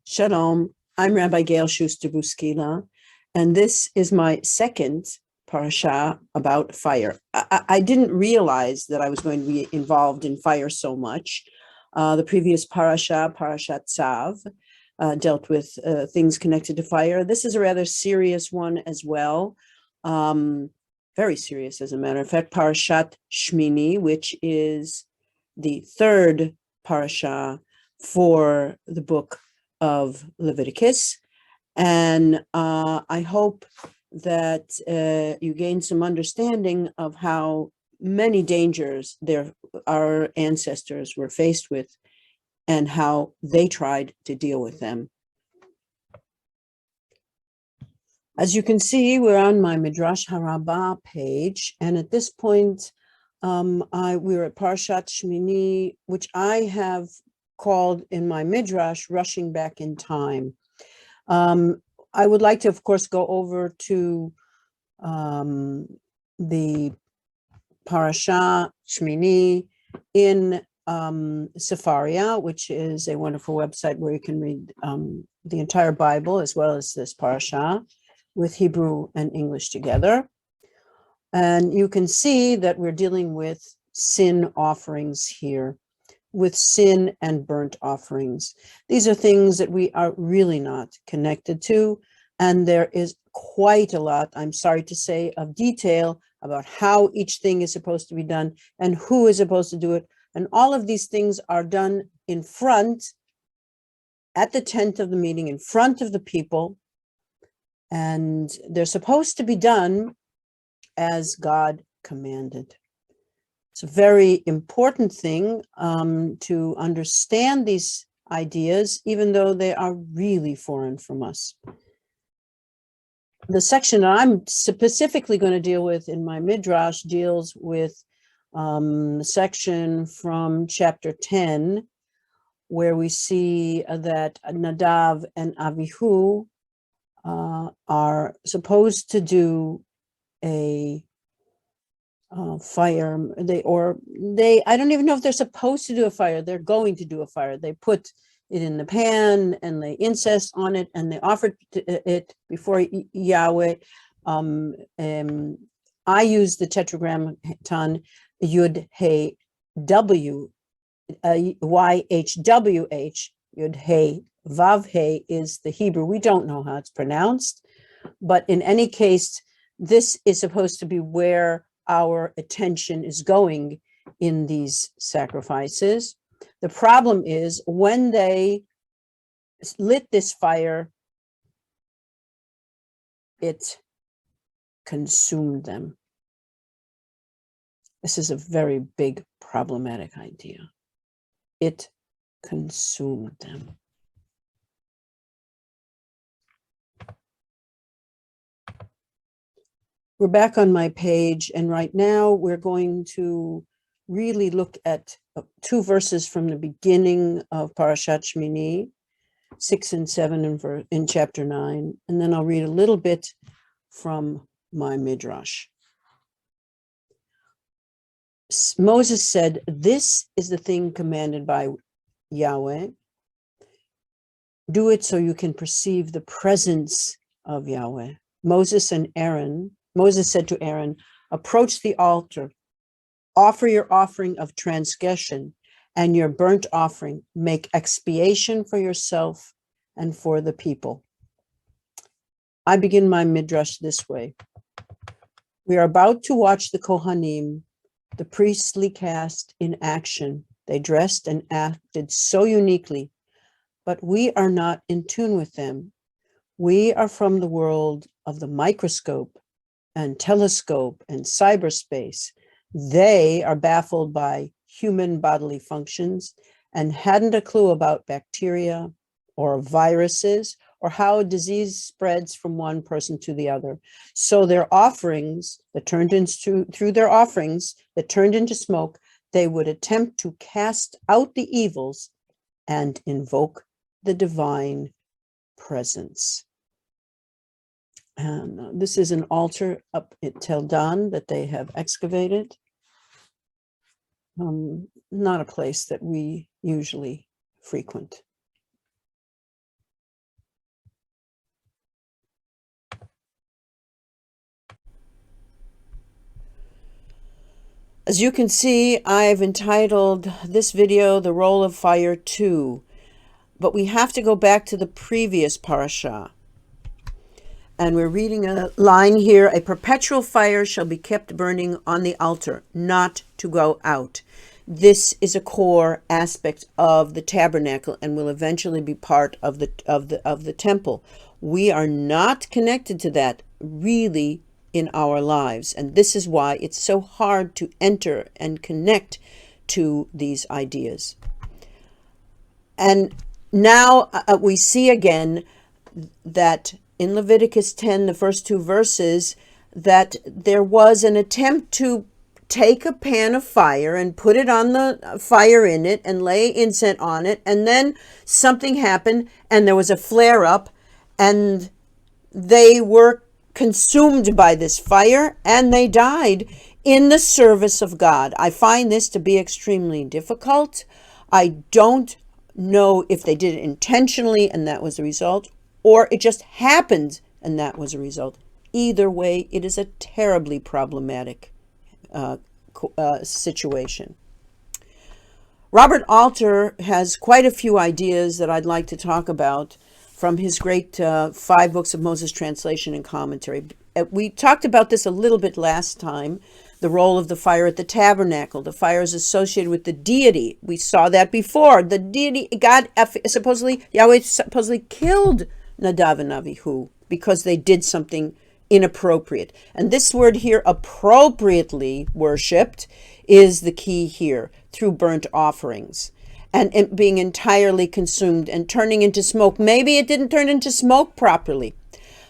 Shalom, I'm Rabbi Gail Schuster-Buskila, and this is my second parasha about fire. I didn't realize that I was going to be involved in fire so much. The previous parasha, Parashat Tzav, dealt with things connected to fire. This is a rather serious one as well, very serious as a matter of fact, Parashat Shemini, which is the third parasha for the book of Leviticus. And I hope that you gain some understanding of how many dangers our ancestors were faced with and how they tried to deal with them. As you can see, we're on my Midrash.Harabah page, and at this point, we're at Parashat Shemini, which I have called in my Midrash, rushing back in time. I would like to, of course, go over to the Parashat Shemini in Sefaria, which is a wonderful website where you can read the entire Bible as well as this parasha with Hebrew and English together. And you can see that we're dealing with sin offerings here, with sin and burnt offerings. These are things that we are really not connected to, and there is quite a lot, I'm sorry to say, of detail about how each thing is supposed to be done and who is supposed to do it. And all of these things are done in front, at the tent of the meeting, in front of the people, and they're supposed to be done as God commanded. It's a very important thing to understand these ideas, even though they are really foreign from us. The section that I'm specifically going to deal with in my Midrash deals with the section from chapter 10, where we see that Nadav and Avihu are supposed to do a fire. I don't even know if they're supposed to do a fire. They're going to do a fire. They put it in the pan and they incense on it and they offer it before Yahweh. I use the tetragrammaton Yud He W YHWH. Yud He Vav He is the Hebrew. We don't know how it's pronounced, but in any case, this is supposed to be where our attention is going in these sacrifices. The problem is when they lit this fire, it consumed them. This is a very big problematic idea. It consumed them. We're back on my page, and right now we're going to really look at two verses from the beginning of Parashat Shemini, 6 and 7 in chapter 9, and then I'll read a little bit from my Midrash. Moses said, "This is the thing commanded by Yahweh. Do it so you can perceive the presence of Yahweh." Moses said to Aaron, "Approach the altar, offer your offering of transgression and your burnt offering. Make expiation for yourself and for the people." I begin my Midrash this way. We are about to watch the Kohanim, the priestly caste, in action. They dressed and acted so uniquely, but we are not in tune with them. We are from the world of the microscope and telescope and cyberspace. They are baffled by human bodily functions and hadn't a clue about bacteria or viruses or how disease spreads from one person to the other. So their offerings that turned into smoke, they would attempt to cast out the evils and invoke the divine presence. And this is an altar up at Tel Dan that they have excavated. Not a place that we usually frequent. As you can see, I've entitled this video, The Role of Fire 2, but we have to go back to the previous parasha. And we're reading a line here, a perpetual fire shall be kept burning on the altar, not to go out. This is a core aspect of the tabernacle and will eventually be part of the temple. We are not connected to that really in our lives, and this is why it's so hard to enter and connect to these ideas. And now we see again that in Leviticus 10, the first two verses, that there was an attempt to take a pan of fire and put it on the fire in it and lay incense on it, and then something happened and there was a flare up and they were consumed by this fire and they died in the service of God. I find this to be extremely difficult. I don't know if they did it intentionally and that was the result, or it just happened and that was a result. Either way, it is a terribly problematic situation. Robert Alter has quite a few ideas that I'd like to talk about from his great 5 books of Moses translation and commentary. We talked about this a little bit last time, the role of the fire at the tabernacle. The fire is associated with the deity. We saw that before. The deity, Yahweh supposedly killed Nadav and Avihu because they did something inappropriate. And this word here, appropriately worshipped, is the key here, through burnt offerings. And it being entirely consumed and turning into smoke. Maybe it didn't turn into smoke properly.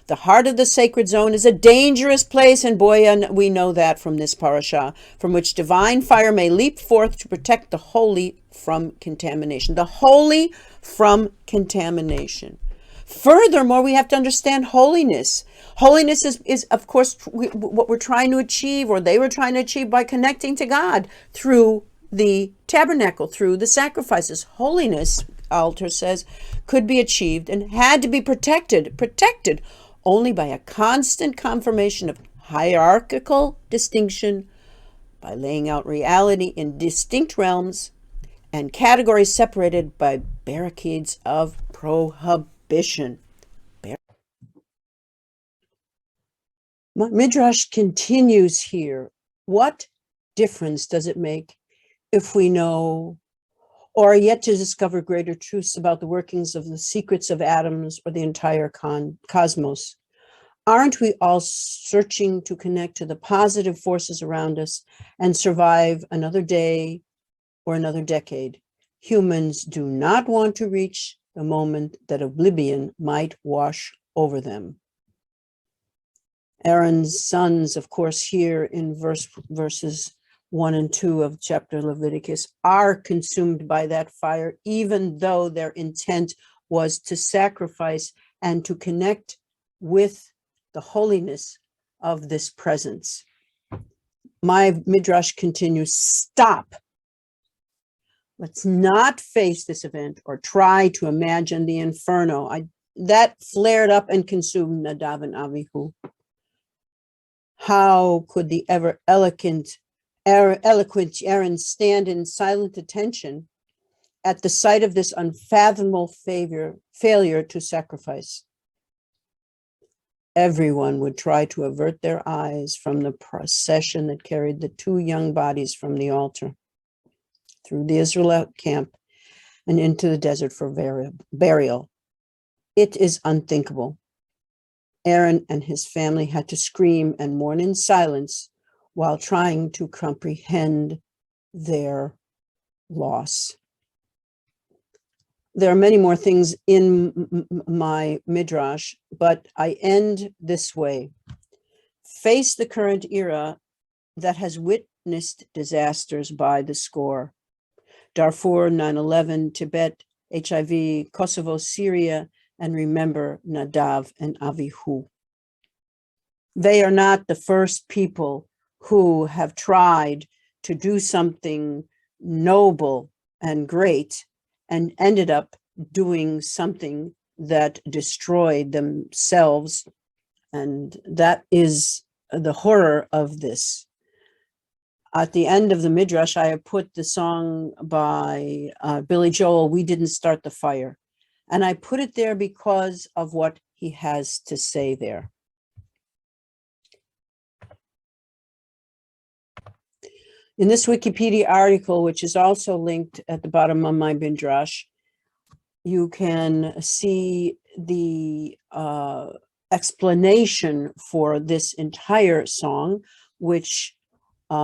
The heart of the sacred zone is a dangerous place, and boy, we know that from this parasha, from which divine fire may leap forth to protect the holy from contamination. The holy from contamination. Furthermore, we have to understand holiness. Holiness is of course, what we're trying to achieve, or they were trying to achieve, by connecting to God through the tabernacle, through the sacrifices. Holiness, Alter says, could be achieved and had to be protected only by a constant confirmation of hierarchical distinction, by laying out reality in distinct realms and categories separated by barricades of prohibition. Midrash continues here. What difference does it make if we know or are yet to discover greater truths about the workings of the secrets of atoms or the entire cosmos? Aren't we all searching to connect to the positive forces around us and survive another day or another decade? Humans do not want to reach the moment that oblivion might wash over them. Aaron's sons, of course, here in verses 1 and 2 of chapter Leviticus, are consumed by that fire, even though their intent was to sacrifice and to connect with the holiness of this presence. My Midrash continues, stop. Let's not face this event or try to imagine the inferno that flared up and consumed Nadav and Avihu. How could the ever eloquent Aaron stand in silent attention at the sight of this unfathomable failure to sacrifice? Everyone would try to avert their eyes from the procession that carried the 2 young bodies from the altar through the Israelite camp and into the desert for burial. It is unthinkable. Aaron and his family had to scream and mourn in silence while trying to comprehend their loss. There are many more things in my Midrash, but I end this way. Face the current era that has witnessed disasters by the score. Darfur, 9/11, Tibet, HIV, Kosovo, Syria, and remember Nadav and Avihu. They are not the first people who have tried to do something noble and great and ended up doing something that destroyed themselves. And that is the horror of this. At the end of the Midrash, I have put the song by Billy Joel, "We Didn't Start the Fire." And I put it there because of what he has to say there. In this Wikipedia article, which is also linked at the bottom of my Midrash, you can see the explanation for this entire song, which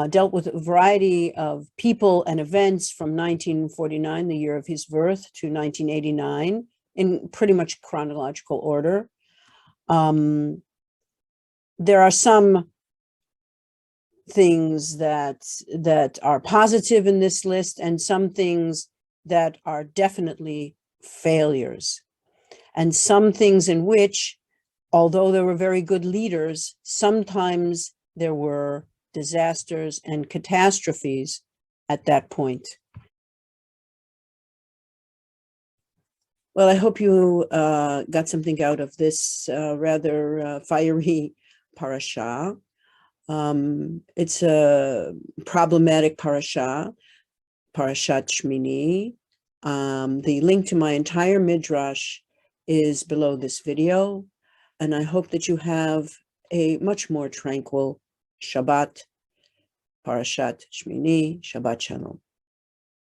dealt with a variety of people and events from 1949, the year of his birth, to 1989, in pretty much chronological order. There are some things that are positive in this list, and some things that are definitely failures, and some things in which, although there were very good leaders, sometimes there were disasters and catastrophes at that point. Well, I hope you got something out of this rather fiery parasha. It's a problematic parasha, Parashat Shemini. The link to my entire Midrash is below this video, and I hope that you have a much more tranquil Shabbat, Parashat Shemini, Shabbat Shalom.